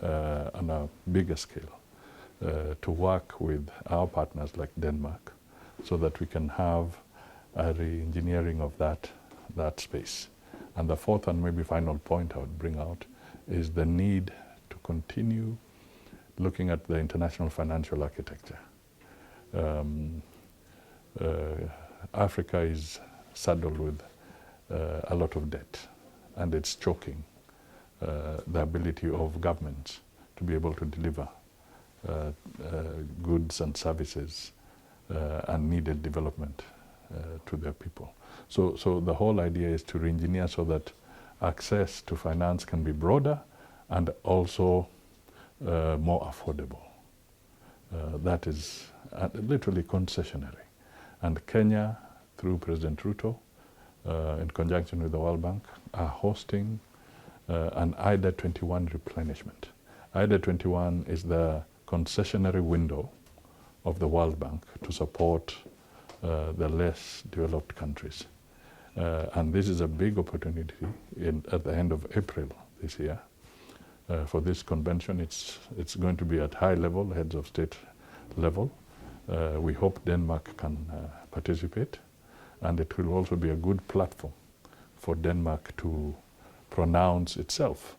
on a bigger scale to work with our partners like Denmark so that we can have a re-engineering of that space. And the fourth and maybe final point I would bring out is the need to continue looking at the international financial architecture. Africa is saddled with a lot of debt, and it's choking the ability of governments to be able to deliver goods and services and needed development to their people. So the whole idea is to re-engineer so that access to finance can be broader and also more affordable. That is literally concessionary. And Kenya, through President Ruto, in conjunction with the World Bank, are hosting an IDA 21 replenishment. IDA 21 is the concessionary window of the World Bank to support the less developed countries. And this is a big opportunity at the end of April this year. For this convention, it's going to be at high level, heads of state level. We hope Denmark can participate, and it will also be a good platform for Denmark to pronounce itself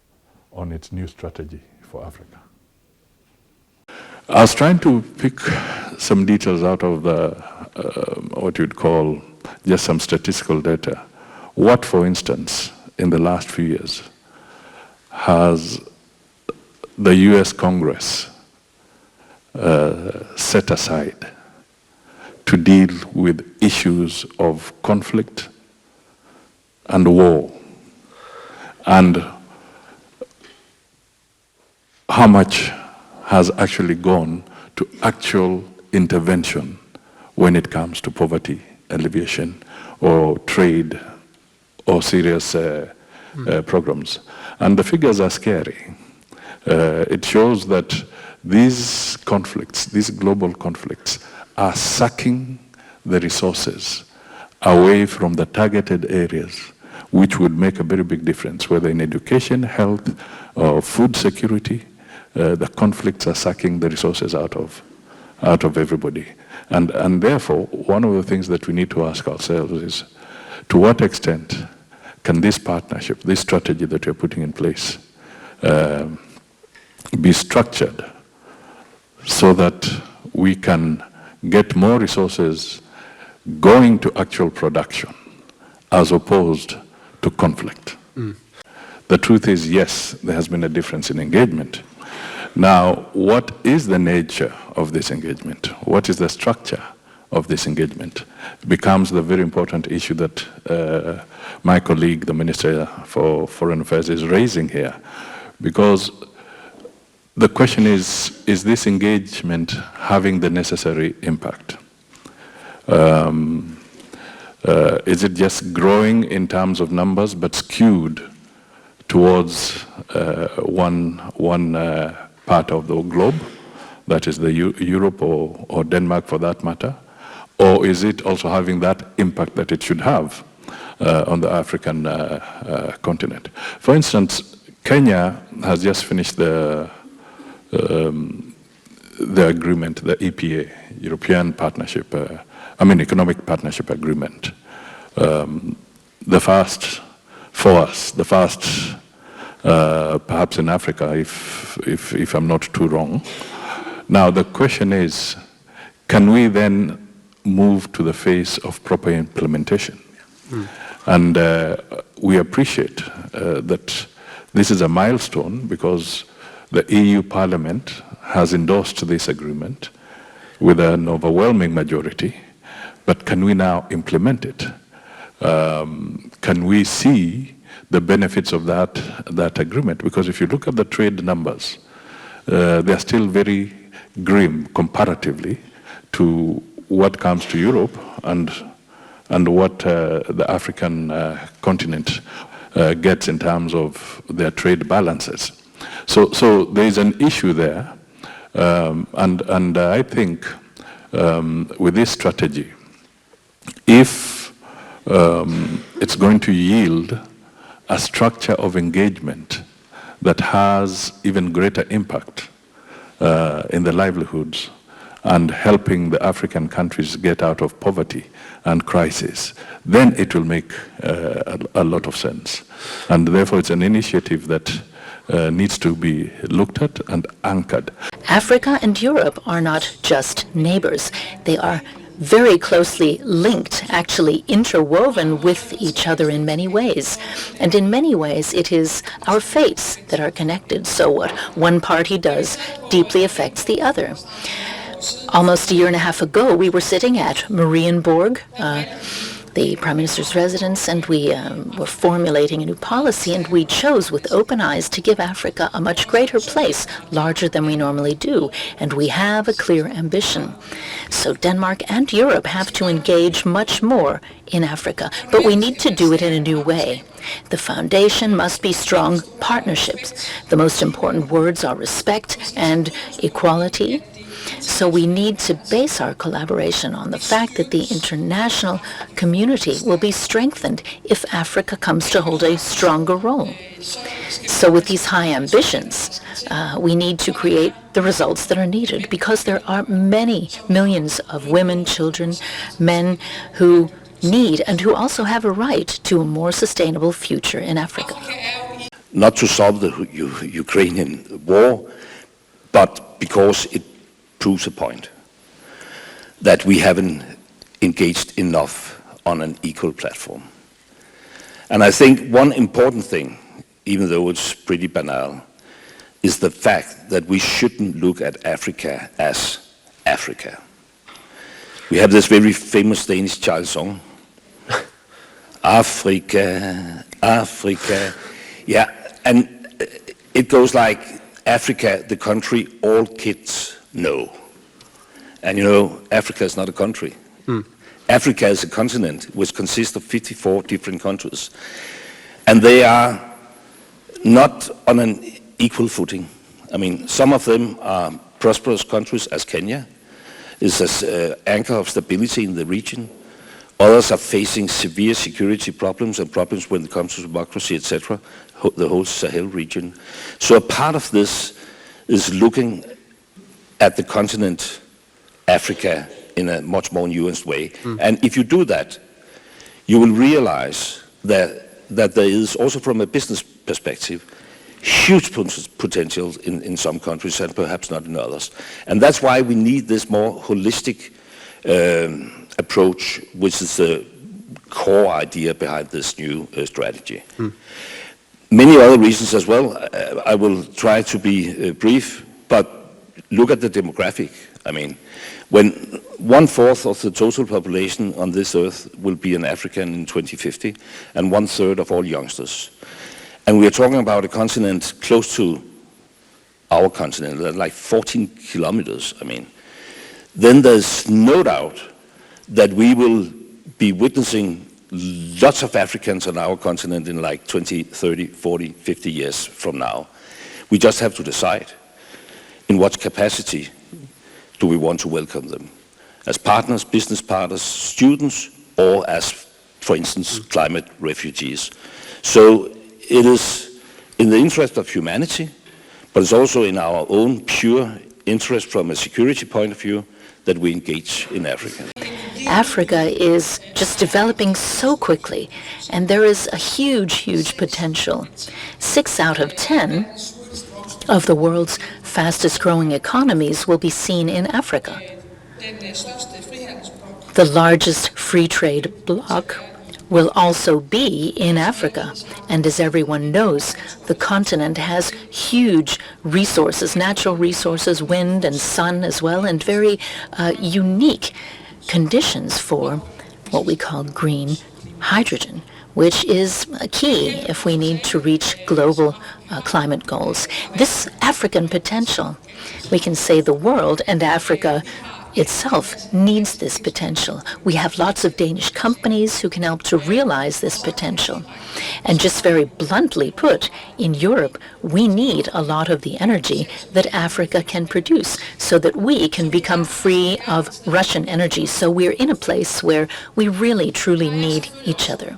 on its new strategy for Africa. I was trying to pick some details out of the what you'd call just some statistical data. What, for instance, in the last few years, has the US Congress set aside to deal with issues of conflict and war, and how much has actually gone to actual intervention when it comes to poverty alleviation or trade or serious programs. And the figures are scary. It shows that these conflicts, these global conflicts, are sucking the resources away from the targeted areas which would make a very big difference, whether in education, health, or food security. The conflicts are sucking the resources out of everybody. And therefore, one of the things that we need to ask ourselves is, to what extent can this partnership, this strategy that we're putting in place, be structured so that we can get more resources going to actual production as opposed to conflict? The truth is, yes, there has been a difference in engagement. Now, what is the nature of this engagement? What is the structure of this engagement? Becomes the very important issue that my colleague, the Minister for Foreign Affairs, is raising here. Because the question is this engagement having the necessary impact? Is it just growing in terms of numbers but skewed towards one part of the globe, that is the Europe or Denmark for that matter? Or is it also having that impact that it should have on the African continent? For instance, Kenya has just finished the agreement, the EPA, European Partnership, Economic Partnership Agreement. The first for us, the first perhaps in Africa, if I'm not too wrong. Now the question is, can we then move to the phase of proper implementation? And we appreciate that this is a milestone because the EU Parliament has endorsed this agreement with an overwhelming majority, but can we now implement it? Can we see the benefits of that agreement? Because if you look at the trade numbers, they're still very grim comparatively to what comes to Europe and what the African continent gets in terms of their trade balances. So there is an issue there, and I think with this strategy, if it's going to yield a structure of engagement that has even greater impact in the livelihoods and helping the African countries get out of poverty and crisis, then it will make a lot of sense. And therefore it's an initiative that needs to be looked at and anchored. Africa and Europe are not just neighbors. They are very closely linked, actually interwoven with each other in many ways. And in many ways, it is our fates that are connected. So what one party does deeply affects the other. Almost a year and a half ago, we were sitting at Marienborg, the Prime Minister's residence, and we were formulating a new policy, and we chose with open eyes to give Africa a much greater place, larger than we normally do, and we have a clear ambition. So Denmark and Europe have to engage much more in Africa, but we need to do it in a new way. The foundation must be strong partnerships. The most important words are respect and equality. So we need to base our collaboration on the fact that the international community will be strengthened if Africa comes to hold a stronger role. So with these high ambitions, we need to create the results that are needed, because there are many millions of women, children, men who need and who also have a right to a more sustainable future in Africa. Not to solve the Ukrainian war, but because it proves a point that we haven't engaged enough on an equal platform. And I think one important thing, even though it's pretty banal, is the fact that we shouldn't look at Africa as Africa. We have this very famous Danish child song, Africa, Africa. Yeah, and it goes like, Africa, the country all kids know. And you know, Africa is not a country. Africa is a continent which consists of 54 different countries. And they are not on an equal footing. I mean, some of them are prosperous countries, as Kenya is an anchor of stability in the region. Others are facing severe security problems and problems when it comes to democracy, etc., the whole Sahel region. So a part of this is looking at the continent Africa in a much more nuanced way. And if you do that, you will realize that there is also, from a business perspective, huge potential in some countries and perhaps not in others. And that's why we need this more holistic approach, which is the core idea behind this new strategy. Many other reasons as well. I will try to be brief, but look at the demographic. I mean, when 1/4 of the total population on this earth will be an African in 2050, and 1/3 of all youngsters. And we are talking about a continent close to our continent, like 14 kilometers, I mean. Then there's no doubt that we will be witnessing lots of Africans on our continent in like 20, 30, 40, 50 years from now. We just have to decide in what capacity do we want to welcome them? As partners, business partners, students, or as, for instance, climate refugees. So it is in the interest of humanity, but it's also in our own pure interest from a security point of view that we engage in Africa. Africa is just developing so quickly, and there is a huge, huge potential. 6 out of 10 of the world's fastest growing economies will be seen in Africa. The largest free trade bloc will also be in Africa. And as everyone knows, the continent has huge resources, natural resources, wind and sun as well, and very unique conditions for what we call green hydrogen, which is key if we need to reach global climate goals. This African potential, we can say the world and Africa itself needs this potential. We have lots of Danish companies who can help to realize this potential. And just very bluntly put, in Europe, we need a lot of the energy that Africa can produce so that we can become free of Russian energy. So we're in a place where we really, truly need each other.